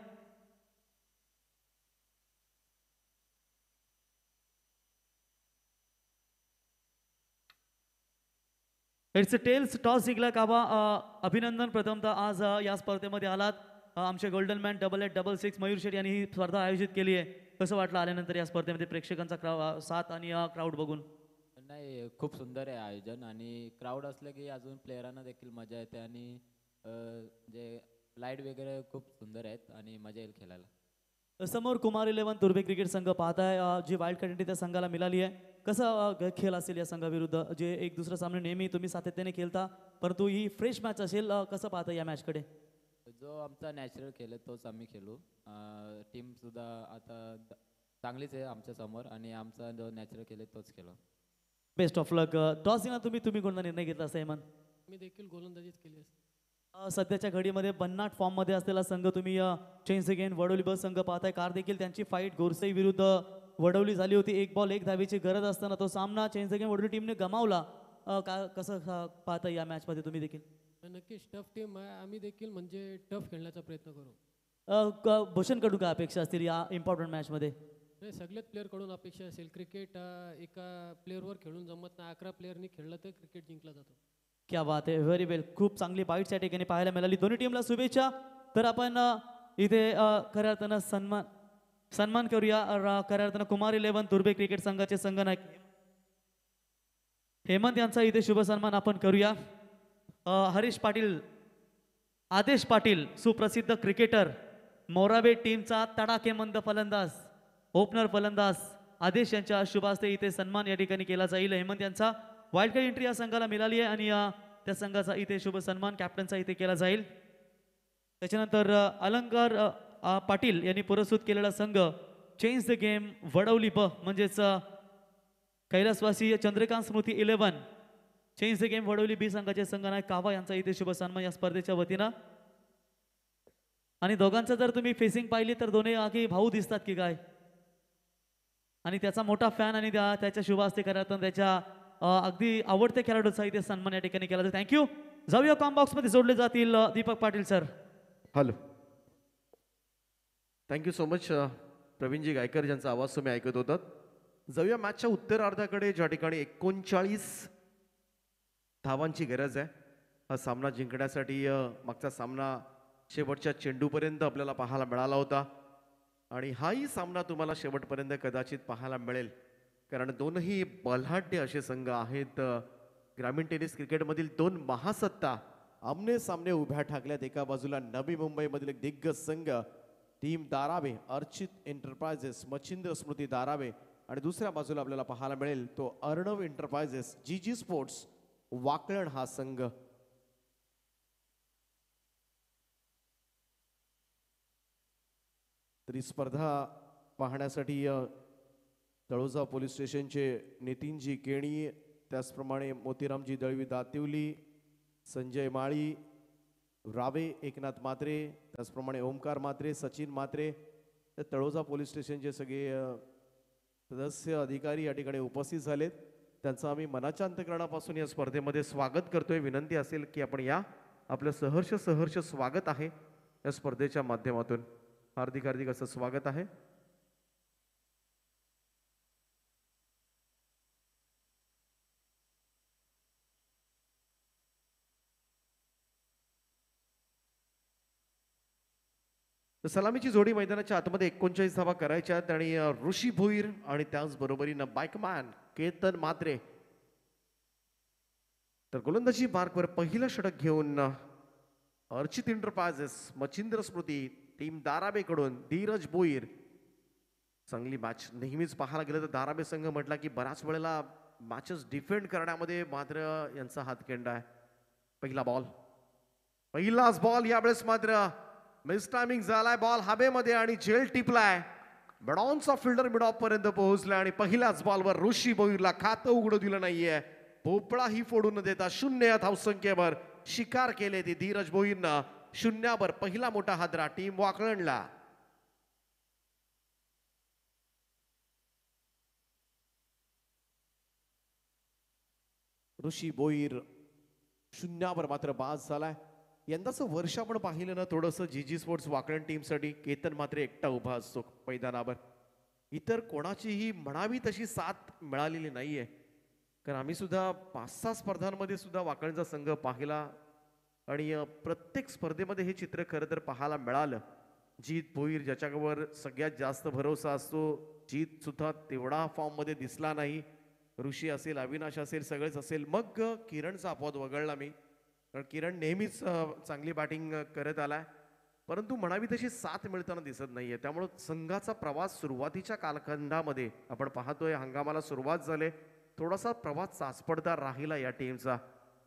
इट्स टेल्स टॉस जिंकला काबा. अभिनंदन प्रथमतः आज या स्पर्धेमध्ये आलात. आमचे गोल्डन मॅन 8866 मयूर शेठ यांनी ही स्पर्धा आयोजित केली आहे. कसं वाटलं आल्यानंतर या स्पर्धेमध्ये प्रेक्षकांचा साथ आणि क्राऊड बघून? नाही, खूप सुंदर आहे आयोजन आणि क्राऊड असलं की अजून प्लेयरांना देखील मजा येते आणि जे लाईट वगैरे खूप सुंदर आहेत आणि मजा येईल खेळायला. समोर कुमार 11 तुर्भे क्रिकेट संघ पाहताय. जी वाईल्ड कार्ड एंट्री त्या संघाला मिळाली आहे. कसा खेळ असेल या संघाविरुद्ध? जे एक दुसरा सामने नेहमी तुम्ही सातत्याने खेळता, परंतु ही फ्रेश मॅच असेल. कसं पाहता या मॅचकडे? जो आमचा नॅचरल खेळ आहे तोच आम्ही खेळू. टीम सुद्धा आता चांगलीच आहे आमच्या समोर आणि आमचा जो नॅचरल खेळ आहे तोच खेळू. Best of luck. टॉस जिंकला तुम्ही कोणता निर्णय घेतला असता हेमंत? मी देखील गोलंदाजीच केली असते. सध्याच्या घडीमध्ये भन्नाट फॉर्म मध्ये असलेला संघ तुम्ही चेंज अगेन वडवली बस संघ पाहताय. कार देखील त्यांची फाईट गोरसाई विरुद्ध वडवली झाली होती. 1 बॉल 1 धावेची गरज असताना तो सामना चेंज अगेन वडवली टीमने गमावला. कसं पाहताय या मॅच मध्ये तुम्ही देखील? नक्कीच टफ टीम आहे. आम्ही देखील म्हणजे टफ खेळण्याचा प्रयत्न करू. भूषणकडून काय अपेक्षा असतील या इम्पॉर्टंट मॅच मध्ये? नाही, सगळ्याच प्लेअरकडून अपेक्षा असेल. क्रिकेट एका प्लेअरवर खेळून जमत नाही. 11 प्लेअरनी खेळलं तर क्रिकेट जिंकला जातो. क्या बात आहे, व्हेरी वेल. खूप चांगली बाईट्स या ठिकाणी पाहायला मिळाली. दोन्ही टीमला शुभेच्छा. तर आपण इथे खऱ्या अर्थानं सन्मान करूया. खऱ्या अर्थानं कुमार 11 तुर्भे क्रिकेट संघाचे संघनायक हेमंत यांचा इथे शुभ सन्मान आपण करूया. हरीश पाटील, आदेश पाटील, सुप्रसिद्ध क्रिकेटर, मोराबे टीमचा तडाखेमंद फलंदाज, ओपनर फलंदाज आदेश यांच्या शुभास्ते इथे सन्मान या ठिकाणी केला जाईल. हेमंत यांचा वाईल्ड कार्ड एंट्री या संघाला मिळाली आहे आणि त्या संघाचा इथे शुभ सन्मान कॅप्टनचा इथे केला जाईल. त्याच्यानंतर अलंकार पाटील यांनी पुरस्कृत केलेला संघ change the game Vadavali B म्हणजेच कैलासवासी चंद्रकांत स्मृती 11 change the game Vadavali B संघाचे संघनायक कावा यांचा इथे शुभ सन्मान या स्पर्धेच्या वतीनं. आणि दोघांचा जर तुम्ही फेसिंग पाहिली तर दोन्ही आगी भाऊ दिसतात की काय, आणि त्याचा मोठा फॅन आणि त्याच्या शुभ हस्ते करतात त्याच्या अगदी आवडते खेळाडूचा इथे सन्मान या ठिकाणी केला जातो. थँक्यू. जाऊया कॉम बॉक्स मध्ये जोडले जातील Deepak Patil sir. Hello, thank you so much प्रवीणजी गायकर ज्यांचा आवाज तुम्ही ऐकत होतात. जाऊया मॅचच्या उत्तरार्धाकडे, ज्या ठिकाणी 39 धावांची गरज आहे. हा सामना जिंकण्यासाठी मागचा सामना शेवटच्या चेंडूपर्यंत आपल्याला पाहायला मिळाला होता आणि हाही सामना तुम्हाला शेवटपर्यंत कदाचित पाहायला मिळेल, कारण दोनही बलाढ्य असे संघ आहेत. ग्रामीण टेनिस क्रिकेटमधील 2 महासत्ता आमने सामने उभ्या ठाकल्यात. एका बाजूला नवी मुंबईमधील एक दिग्गज संघ टीम दारावे, अर्चित एंटरप्राइजेस, मच्छिंद्र स्मृती दारावे, आणि दुसऱ्या बाजूला आपल्याला पाहायला मिळेल तो अर्णव एंटरप्राइजेस, जीजी स्पोर्ट्स वाकळण हा संघ. तरी स्पर्धा पाहण्यासाठी तळोजा पोलीस स्टेशनचे नितीनजी केणी, त्याचप्रमाणे मोतीरामजी दळवी दातिवली, संजय माळी, रावे एकनाथ मात्रे, त्याचप्रमाणे ओमकार मात्रे, सचिन मात्रे, तळोजा पोलीस स्टेशनचे सगळे सदस्य अधिकारी या ठिकाणी उपस्थित झालेत. त्यांचं आम्ही मनाच्या अंतःकरणापासून या स्पर्धेमध्ये स्वागत करतोय. विनंती असेल की आपण या, आपलं सहर्ष स्वागत आहे या स्पर्धेच्या माध्यमातून. हार्दिक असं स्वागत आहे. सलामीची जोडी मैदानाच्या आतमध्ये 39 धावा करायच्या आहेत आणि ऋषी भोईर आणि त्याचबरोबरीनं बाईकमॅन केतन मात्रे. तर गोलंदाजी मार्कवर पहिलं षटक घेऊन अर्चित एंटरप्राइजेस, मच्छिंद्र स्मृती टीम दाराबेकडून धीरज भोईर. चांगली मॅच नेहमीच पाहायला गेलं तर दाराबे संघ म्हटला की बऱ्याच वेळेला मॅचेस डिफेंड करण्यामध्ये मात्र यांचा हातखंडा आहे. पहिलाच बॉल यावेळेस मात्र मिस टायमिंग झालाय. बॉल हवेमध्ये आणि झेल टिपलाय. बडॉनचा फिल्डर मिड ऑफ पर्यंत पोहोचला आणि पहिल्याच बॉलवर ऋषी भोईरला खातं उघडू दिलं नाहीये. भोपळाही फोडून न देता 0 धावसंख्येवर शिकार केले ती धीरज भोईरनं. 0 पहिला मोठा हादरा टीम वाकळणला. ऋषी भोईर शून्यावर मात्र बाद झालाय. यंदाचं वर्ष आपण पाहिलं ना थोडंसं जीजी स्पोर्ट्स वाकळण टीमसाठी केतन मात्र एकटा उभा असतो मैदानावर. इतर कोणाचीही म्हणावी तशी साथ मिळालेली नाहीये. कारण आम्ही सुद्धा 5-6 स्पर्धांमध्ये सुद्धा वाकळणचा संघ पाहिला आणि प्रत्येक स्पर्धेमध्ये हे चित्र खरं तर पाहायला मिळालं. जीत भोईर ज्याच्यावर सगळ्यात जास्त भरोसा असतो, जीत सुद्धा तेवढा फॉर्ममध्ये दिसला नाही. ऋषी असेल, अविनाश असेल, सगळेच असेल. मग किरणचा अपवाद वगळला मी, कारण किरण नेहमीच चांगली बॅटिंग करत आलाय, परंतु म्हणावी तशी साथ मिळताना दिसत नाहीये. त्यामुळं संघाचा प्रवास सुरुवातीच्या कालखंडामध्ये आपण पाहतोय, हंगामाला सुरुवात झाले, थोडासा प्रवास चाचपडता राहिला या टीमचा.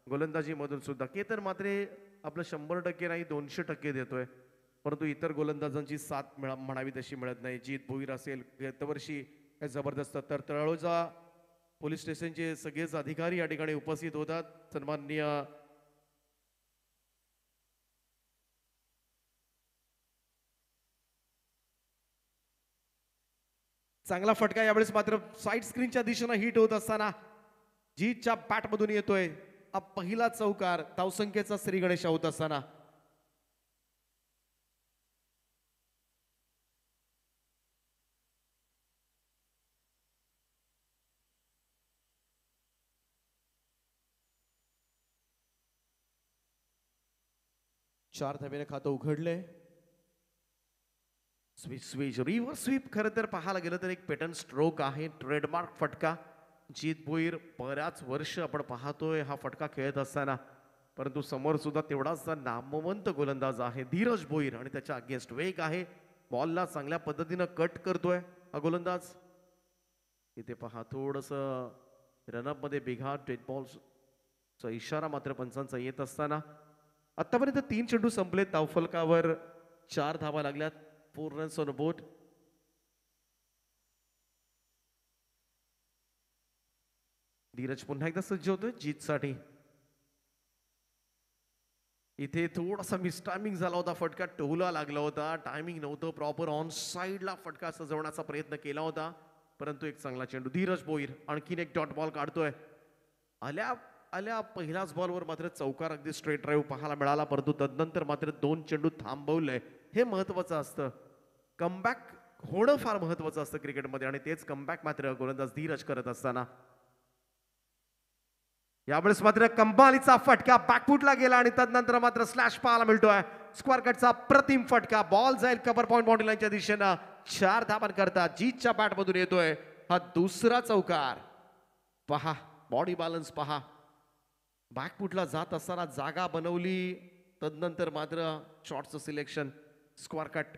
गोलंदाजीमधून सुद्धा केतन मात्र आपलं 100% नाही 200% देतोय, परंतु इतर गोलंदाजांची साथ म्हणावी तशी मिळत नाही. जीत भोईर असेल, गतवर्षी काय जबरदस्त. तर तळोजा पोलीस स्टेशनचे सगळेच अधिकारी या ठिकाणी उपस्थित होतात. सन्माननीय चांगला फटका यावेळेस मात्र साईड स्क्रीनच्या दिशेनं हिट होत असताना जीतच्या बॅटमधून येतोय हा पहिला चौकार. धावसंख्येचा श्री गणेश होत असताना चार धाब्याने खातं उघडले. स्विच रिव्हर्स स्वीप खरं तर पाहायला गेलं तर एक पॅटर्न स्ट्रोक आहे, ट्रेडमार्क फटका. जीत भोईर बऱ्याच वर्ष आपण पाहतोय हा फटका खेळत असताना, परंतु समोर सुद्धा तेवढाच नामवंत गोलंदाज आहे धीरज भोईर आणि त्याच्या अगेन्स्ट वेग आहे. बॉलला चांगल्या पद्धतीनं कट करतोय हा गोलंदाज. इथे पहा थोडस रनअप मध्ये बिघाड, डेड बॉलचा इशारा मात्र पंचांचा येत असताना आतापर्यंत 3 चेंडू संपले. धावफलकावर 4 धावा लागल्यात. 4 रन्स ऑन बोर्ड. धीरज पुन्हा एकदा सज्ज होतोय जीतसाठी. इथे थोडासा मिसटायमिंग झाला होता, फटका टोला लागला होता, टायमिंग नव्हतं प्रॉपर. ऑन साइडला फटका सजवण्याचा प्रयत्न केला होता, परंतु एक चांगला चेंडू. धीरज भोईर आणखीन एक डॉट बॉल काढतोय. आल्या पहिल्याच बॉलवर मात्र चौकार, अगदी स्ट्रेट ड्राईव्ह पाहायला मिळाला, परंतु तदनंतर मात्र 2 चेंडू थांबवलंय. हे महत्वाचं असतं. कमबॅक होणं फार महत्वाचं असतं क्रिकेटमध्ये आणि तेच कमबॅक मात्र गोलंदाज धीरज करत असताना यावेळेस मात्र कमालीचा फटका बॅकफुटला गेला आणि तदनंतर मात्र स्लॅश पाहायला मिळतोय. स्क्वेअर कटचा प्रतिम फटका. बॉल जाईल कव्हर पॉइंट बाउंड्री लाईनच्या दिशेनं. 4 धावा करता जीतच्या बॅटमधून येतोय हा दुसरा चौकार. पहा बॉडी बॅलन्स पहा. बॅकफुटला जात असताना जागा बनवली, तदनंतर मात्र शॉटचं selection. Square cut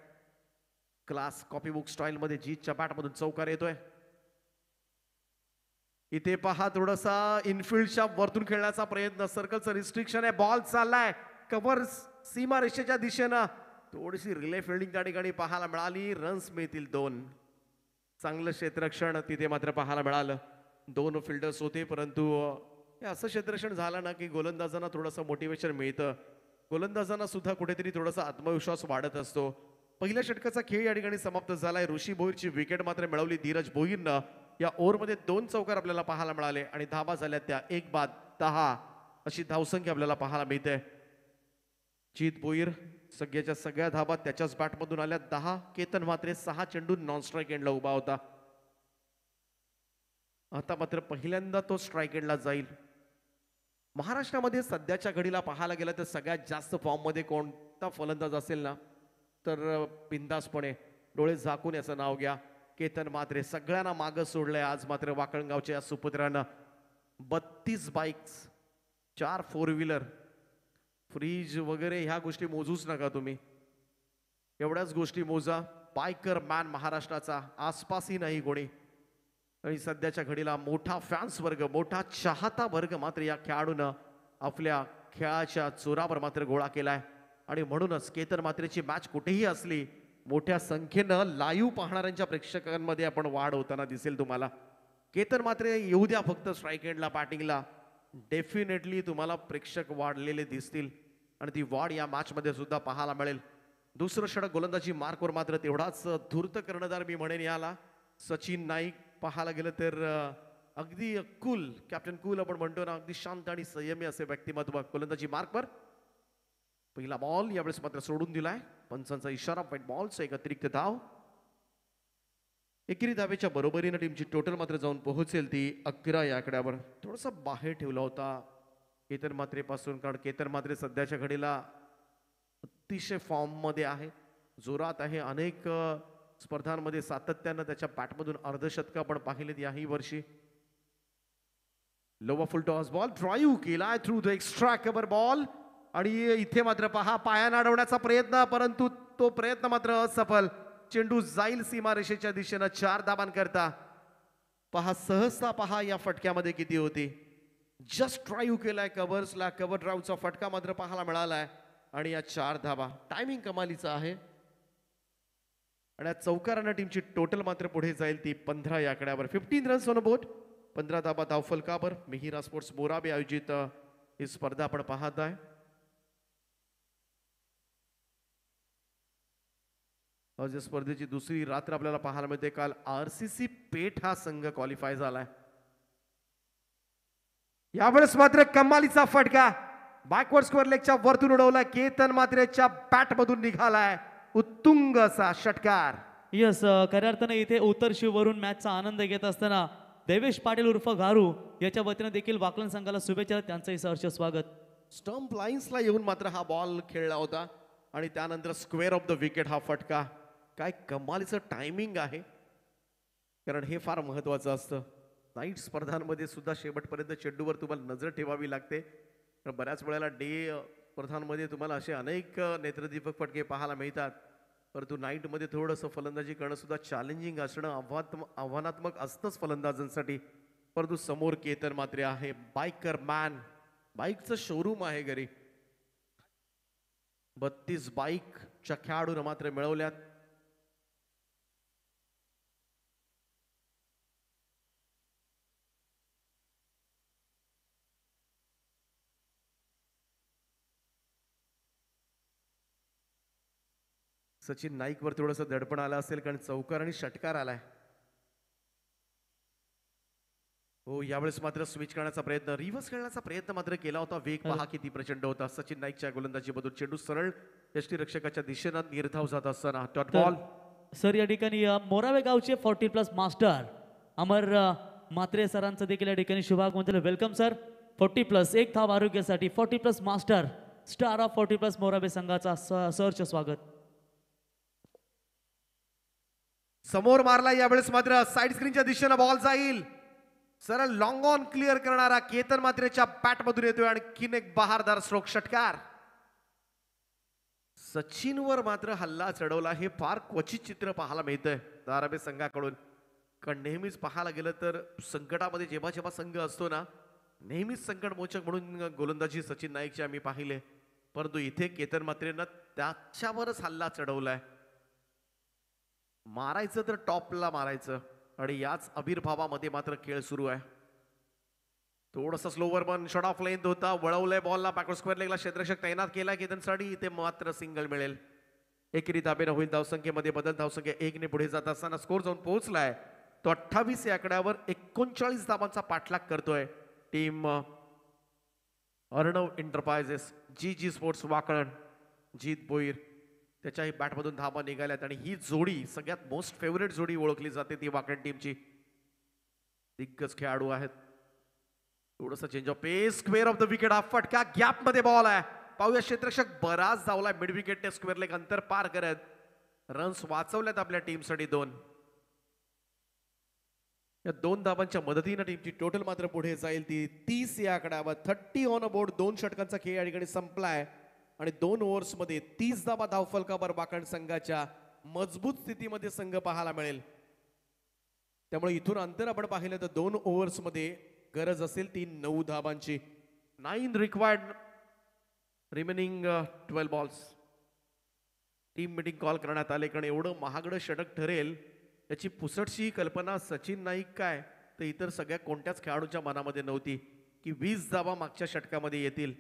class copybook style मध्ये जीतच्या बॅटमधून चौकार येतोय. इथे पहा थोडासा इनफिल्डच्या वरतून खेळण्याचा प्रयत्न. सर्कलचं रिस्ट्रिक्शन आहे. बॉल चाललाय कव्हर सीमा रेषेच्या दिशेनं. थोडीशी रिले फिल्डिंग त्या ठिकाणी पाहायला मिळाली. रन्स मिळतील 2. चांगलं क्षेत्ररक्षण तिथे मात्र पाहायला मिळालं. 2 फिल्डर्स होते, परंतु हे असं क्षेत्ररक्षण झालं ना की गोलंदाजांना थोडंसं मोटिवेशन मिळतं. गोलंदाजांना सुद्धा कुठेतरी थोडासा आत्मविश्वास वाढत असतो. पहिल्या षटकाचा खेळ या ठिकाणी समाप्त झालाय. ऋषी भोईरची विकेट मात्र मिळवली धीरज भोईरनं. या ओव्हरमध्ये 2 चौकार आपल्याला पाहायला मिळाले आणि धावा झाल्या त्या 1 बाद 10 अशी धावसंख्या आपल्याला पाहायला मिळते. जीत भोईर सगळ्या धावा त्याच्याच बॅटमधून आल्या 10. केतन मात्र 6 चेंडू नॉन स्ट्राईक एंडला उभा होता. आता मात्र पहिल्यांदा तो स्ट्राईक एंडला जाईल. महाराष्ट्रामध्ये सध्याच्या घडीला पाहायला गेलं तर सगळ्यात जास्त फॉर्ममध्ये कोणता फलंदाज असेल ना तर बिंदासपणे डोळे झाकून याचं नाव घ्या. केतन मात्रे सगळ्यांना मागं सोडलंय. आज मात्र वाकणगावच्या या सुपुत्रानं 32 बाईक्स, 4 4 व्हीलर, फ्रीज वगैरे ह्या गोष्टी मोजूच नका तुम्ही. एवढ्याच गोष्टी मोजा. बायकर मॅन महाराष्ट्राचा आसपासही नाही कोणी. आणि सध्याच्या घडीला मोठा फॅन्स वर्ग, मोठा चाहता वर्ग मात्र या खेळाडूनं आपल्या खेळाच्या जोरावर मात्र गोळा केलाय. आणि म्हणूनच केतन मात्रेची मॅच कुठेही असली मोठ्या संख्येनं लाईव्ह पाहणाऱ्यांच्या प्रेक्षकांमध्ये आपण वाढ होताना दिसेल तुम्हाला. केतन मात्रे येऊ द्या फक्त स्ट्राईक एंडला बॅटिंगला, डेफिनेटली तुम्हाला प्रेक्षक वाढलेले दिसतील आणि ती वाढ या मॅचमध्ये सुद्धा पाहायला मिळेल. दुसरं षटक गोलंदाजी मार्कवर मात्र तेवढाच धूर्त कर्णधार मी म्हणेन याला सचिन नाईक. पाहायला गेलं तर अगदी कूल, कॅप्टन कूल आपण म्हणतो ना, अगदी शांत आणि संयमी असे व्यक्तिमत्व. गोलंदाजी मार्कवर पहिला बॉल यावेळेस मात्र सोडून दिलाय. पंचांचा इशारा, पॉईंट बॉलचा एक अतिरिक्त धाव. एकेरी धावेच्या बरोबरीनं टीमची टोटल मात्र जाऊन पोहोचेल ती 11 या आकड्यावर. थोडासा बाहेर ठेवला होता केतन मात्रेपासून, कारण केतन मात्रे सध्याच्या घडीला अतिशय फॉर्म मध्ये आहे, जोरात आहे. अनेक स्पर्धांमध्ये सातत्यानं त्याच्या बॅटमधून अर्धशतक आपण पाहिलेत याही वर्षी. लोवा फुल टॉस बॉल ड्राईव्ह केलाय through the extra cover ball, आणि इथे मात्र पहा पायानं अडवण्याचा प्रयत्न, परंतु तो प्रयत्न मात्र असफल. चेंडू जाईल सीमारेषेच्या दिशेनं 4 धाबांकरता. पहा सहजता, पहा या फटक्यामध्ये किती होती. जस्ट ड्राईव्ह केलाय कव्हर्सला, कव्हर ड्राईव्हचा फटका मात्र पाहायला मिळालाय आणि या 4 धाबा. टायमिंग कमालीचा आहे आणि या चौकारानं टीमची टोटल मात्र पुढे जाईल ती 15 या आकड्यावर. 15 रन्स ऑन बोर्ड, 15 धाबा धावफलकावर. मिहिरा स्पोर्ट्स मोराबे आयोजित ही स्पर्धा आपण पाहत आहे. आज या स्पर्धेची दुसरी रात्र आपल्याला पाहायला मिळते. काल RCC पेठ हा संघ क्वालिफाय झालाय. यावेळेस मात्र कमालीचा फटका बॅकवर्ड स्क्वेअर लेगच्या वरतून उडवला. केतन मात्रेच्या बॅट मधून निघालाय उत्तुंग असा षटकार. यस, खऱ्या अर्थाने इथे उतरशीवरून मॅचचा आनंद घेत असताना देवेश पाटील उर्फ गारू याच्या वतीने देखील वाकलन संघाला शुभेच्छा, त्यांचंही सहर्ष स्वागत. स्टंप लाईन्सला येऊन मात्र हा बॉल खेळला होता आणि त्यानंतर स्क्वेअर ऑफ द विकेट हा फटका. काय कमालीचं टायमिंग आहे, कारण हे फार महत्वाचं असतं. नाईट स्पर्धांमध्ये सुद्धा शेवटपर्यंत चेंडूवर तुम्हाला नजर ठेवावी लागते. तर बऱ्याच वेळेला डे स्पर्धांमध्ये तुम्हाला असे अनेक नेत्रदीपक फटके पाहायला मिळतात, परंतु नाईटमध्ये थोडंसं फलंदाजी करणं सुद्धा चॅलेंजिंग असणं आव्हानात्मक असतंच फलंदाजांसाठी. परंतु समोर केतन मात्रे आहे, बाईकर मॅन, बाईकचं शोरूम आहे घरी. 32 बाईकच्या खेळाडून मात्र मिळवल्यात. सचिन नाईकवर थोडंसं दडपण आलं असेल, कारण चौकार आणि षटकार आलाय. हो, यावेळेस मात्र स्विच करण्याचा प्रयत्न, रिव्हर्स खेळण्याचा प्रयत्न मात्र केला होता. वेग पहा किती प्रचंड होता सचिन नाईकच्या गोलंदाजीमधून. चेंडू सरळ यष्टीरक्षकाच्या दिशेनं निर्धाव जात असताना डॉट बॉल. सर या ठिकाणी मोरावे गावचे 40+ मास्टर अमर मात्रे सरांचं देखील या ठिकाणी शुभागमन. Welcome sir. 40+ एक धाव आरोग्यासाठी 40+ मास्टर स्टार ऑफ 40+ मोरावे संघाचा सहर्ष स्वागत. समोर मारला, यावेळेस मात्र साइड स्क्रीनच्या दिशेनं बॉल जाईल. सरळ लॉंग ऑन क्लिअर करणारा केतन मात्रेच्या बॅटमधून येतोय आणखीन एक बहारदार स्ट्रोक षटकार. सचिनवर मात्र हल्ला चढवला, हे फार क्वचित चित्र पाहायला मिळतंय धारावी संघाकडून. कारण नेहमीच पाहायला गेलं तर संकटामध्ये जेव्हा जेव्हा संघ असतो ना, नेहमीच संकटमोचक म्हणून गोलंदाजी सचिन नाईकची आम्ही पाहिले, परंतु इथे केतन मात्रेनं त्याच्यावरच हल्ला चढवलाय. मारायचं तर टॉपला मारायचं, आणि याच आविर्भावामध्ये मात्र खेळ सुरू आहे. थोडासा स्लोवर पण शॉट ऑफ लेंथ होता, वळवलंय बॉलला बॅकवर्ड स्क्वेअर लेगला. क्षेत्ररक्षक तैनात केला केतनसाठी, इथे मात्र सिंगल मिळेल. एकेरी धाबेनं होईल. धावसंख्येमध्ये बदल, धावसंख्या 1 ने पुढे जात असताना स्कोर जाऊन पोहोचलाय तो 28 या आकड्यावर. 39 धाबांचा पाठलाग करतोय टीम अर्णव एंटरप्राइजेस. जी स्पोर्ट्स वाकळण, जीत भोईर त्याच्याही बॅटमधून धाबा निघाल्यात, आणि ही जोडी सगळ्यात मोस्ट फेवरेट जोडी ओळखली जाते ती वाकण टीमची. दिग्गज खेळाडू आहेत. थोडंसं change of pace, square of the wicket हा फटका. गॅप मध्ये बॉल आहे, पाहूया क्षेत्ररक्षक बराच धावलाय मिड विकेटने स्क्वेअर लेग अंतर पार करत. रन्स वाचवल्यात आपल्या टीमसाठी 2. या 2 धाबांच्या मदतीनं टीमची टोटल मात्र पुढे जाईल ती 30 या आकड्यावर. 30 ऑन बोर्ड. 2 षटकांचा खेळ या ठिकाणी संपलाय आणि 2 ओव्हर्समध्ये 30 धाबा धावफलकावर वाकण संघाच्या मजबूत स्थितीमध्ये संघ पाहायला मिळेल. त्यामुळे इथून अंतर आपण पाहिलं तर 2 ओव्हर्समध्ये गरज असेल ती 9 धाबांची. 9 required, remaining 12 balls. Team meeting call करण्यात आले, कारण एवढं महागडं षटक ठरेल याची पुसटशी कल्पना सचिन नाईक काय तर इतर सगळ्या कोणत्याच खेळाडूंच्या मनामध्ये नव्हती की 20 धाबा मागच्या षटकामध्ये येतील.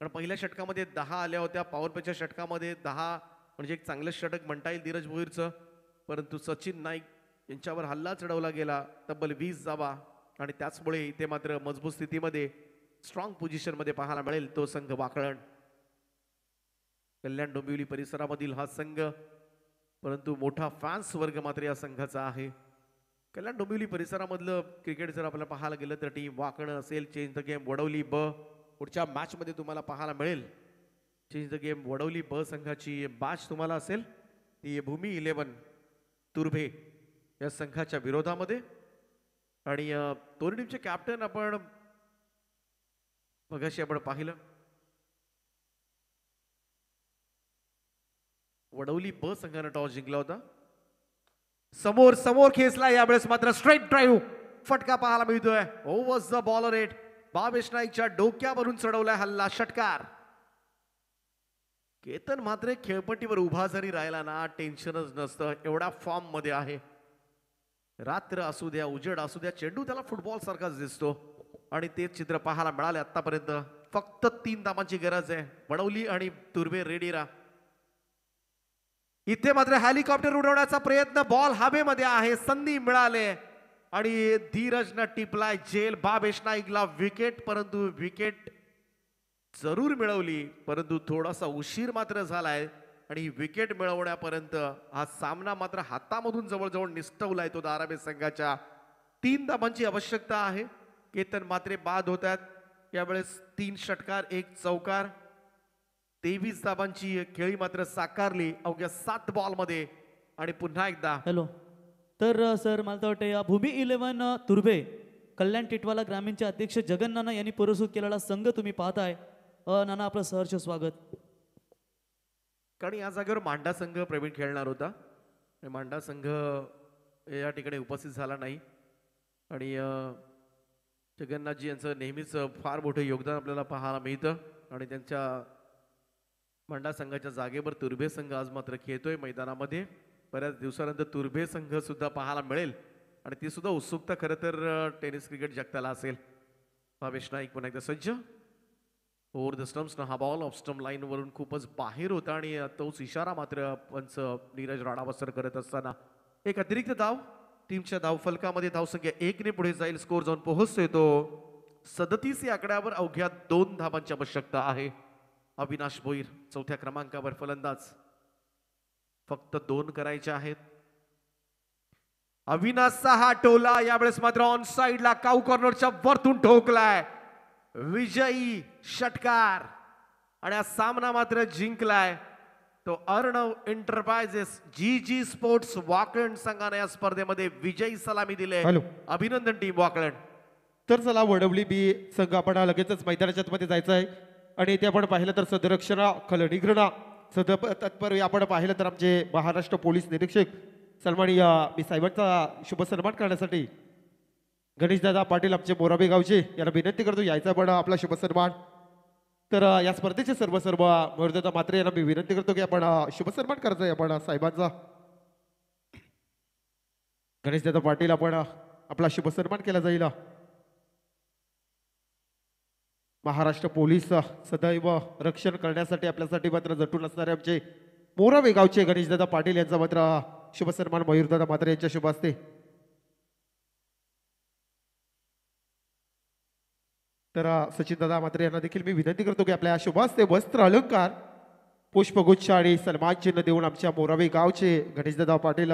कारण पहिल्या षटकामध्ये 10 आल्या होत्या, पॉवरप्लेच्या षटकामध्ये 10 म्हणजे एक चांगलं षटक म्हणता येईल धीरज भोईरचं. परंतु सचिन नाईक यांच्यावर हल्ला चढवला गेला. तब्बल 20 धाबा आणि त्याचमुळे इथे मात्र मजबूत स्थितीमध्ये स्ट्रॉंग पोझिशनमध्ये पाहायला मिळेल तो संघ वाकळण. कल्याण डोंबिवली परिसरामधील हा संघ, परंतु मोठा फॅन्स वर्ग मात्र या संघाचा आहे. कल्याण डोंबिवली परिसरामधलं क्रिकेट जर आपल्याला पाहायला गेलं तर टीम वाकणं असेल, चेंज द गेम वडवली ब पुढच्या मॅचमध्ये तुम्हाला पाहायला मिळेल. चेंज द गेम वडवली ब संघाची मॅच तुम्हाला असेल ती भूमी 11 तुर्भे या संघाच्या विरोधामध्ये. आणि दोन्ही टीमचे कॅप्टन आपण मगाशी आपण पाहिलं. वडवली ब संघाने टॉस जिंकला होता. समोर समोर खेचला, यावेळेस मात्र स्ट्रेट ड्राईव्ह फटका पाहायला मिळतोय. Over the bowler rate Bhavesh नाईकच्या डोक्यावरून चढवलाय हल्ला, षटकार. केतन मात्र खेळपट्टीवर उभा जरी राहिला ना टेन्शनच नसतं, एवढा फॉर्म मध्ये आहे. रात्र असू द्या उजेड असू द्या चेंडू त्याला फुटबॉल सारखाच दिसतो. आणि तेच चित्र पाहायला मिळाले आतापर्यंत. फक्त 3 धावांची गरज आहे. वडवली आणि तुर्भे रेडीरा. इथे मात्र हेलिकॉप्टर उडवण्याचा प्रयत्न, बॉल हवेमध्ये आहे, संधी मिळाले आणि धीरजनं टिपलाय जेल. भावेश नाईकला विकेट, परंतु विकेट जरूर मिळवली, परंतु थोडासा उशीर मात्र झालाय. आणि विकेट मिळवण्यापर्यंत हा सामना मात्र हातामधून जवळजवळ निसटवलाय तो धारावी संघाच्या. 3 धावांची आवश्यकता आहे. केतन मात्रे बाद होत आहेत. यावेळेस 3 षटकार 1 चौकार. 23 धावांची खेळी मात्र साकारली अवघ्या 7 बॉलमध्ये. आणि पुन्हा एकदा हॅलो. तर सर मला तर वाटतं या भूमी 11 तुर्भे कल्याण टिटवाला ग्रामीणचे अध्यक्ष जगन नाना यांनी पुरस्कृत केलेला संघ तुम्ही पाहताय. नाना आपलं सहर्ष स्वागत. कारण या जागेवर मांडा संघ प्रवीण खेळणार होता. मांडा संघ या ठिकाणी उपस्थित झाला नाही. आणि जगन्नाथजी यांचं नेहमीच फार मोठं योगदान आपल्याला पाहायला मिळतं. आणि त्यांच्या मांडा संघाच्या जागेवर तुर्भे संघ आज मात्र खेळतोय मैदानामध्ये. बऱ्याच दिवसानंतर तुर्भे संघ सुद्धा पाहायला मिळेल. आणि ती सुद्धा उत्सुकता खरं तर टेनिस क्रिकेट जगताला असेल. भावेश नाईक पुन्हा एकदा सज्ज. ओव्हर द स्टम्प्स हा बॉल ऑफ स्टम्प लाईन वरून खूपच बाहेर होता. आणि तोच इशारा मात्र पंच नीरज राणावसर करत असताना एक अतिरिक्त धाव टीमच्या धावफलकामध्ये. धावसंख्या 1 ने पुढे जाईल. स्कोर जाऊन पोहोचतोय तो 37 या आकड्यावर. अवघ्या 2 धावांची आवश्यकता आहे. अविनाश भोईर 4थ्या क्रमांकावर फलंदाज. फक्त 2 करायचे आहेत. अविनाशचा हा टोला यावेळेस मात्र ऑन साइडला काऊ कॉर्नरच्या वरतून ठोकलाय. विजयी षटकार. आणि हा सामना मात्र जिंकलाय तो अर्णव एंटरप्राइजेस. जी स्पोर्ट्स वाकळण संघाने या स्पर्धेमध्ये विजयी सलामी दिले. अभिनंदन टीम वाकळण. तर चला वडवली बी संघ आपण लगेचच मैदानाच्या मध्ये जायचं आहे. आणि इथे आपण पाहिलं तर सदरक्षणा खलनिग्रहणा तत्पर आपण पाहिलं तर आमचे महाराष्ट्र पोलीस निरीक्षक सन्माननीय मी साहेबांचा शुभ सन्मान करण्यासाठी गणेशदादा पाटील आमचे मोराबे गावचे यांना विनंती करतो यायचा पण आपला शुभ सन्मान. तर या स्पर्धेचे सर्व महोदय मात्रे यांना मी विनंती करतो की आपण शुभ सन्मान करायचा आहे आपण साहेबांचा. गणेशदादा पाटील आपण आपला शुभ सन्मान केला जाईल. महाराष्ट्र पोलीस सदैव रक्षण करण्यासाठी आपल्यासाठी मात्र झटून असणारे आमचे मोराबे गावचे गणेशदादा पाटील यांचा मात्र शुभ सन्मान मयूरदादा मात्रे यांच्या शुभ असते. तर सचिन दादा मात्रे यांना देखील मी विनंती करतो की आपल्या शुभ हस्ते वस्त्र अलंकार पुष्पगुच्छ आणि सन्मान चिन्ह देऊन आमच्या मोराबे गावचे गणेशदादा पाटील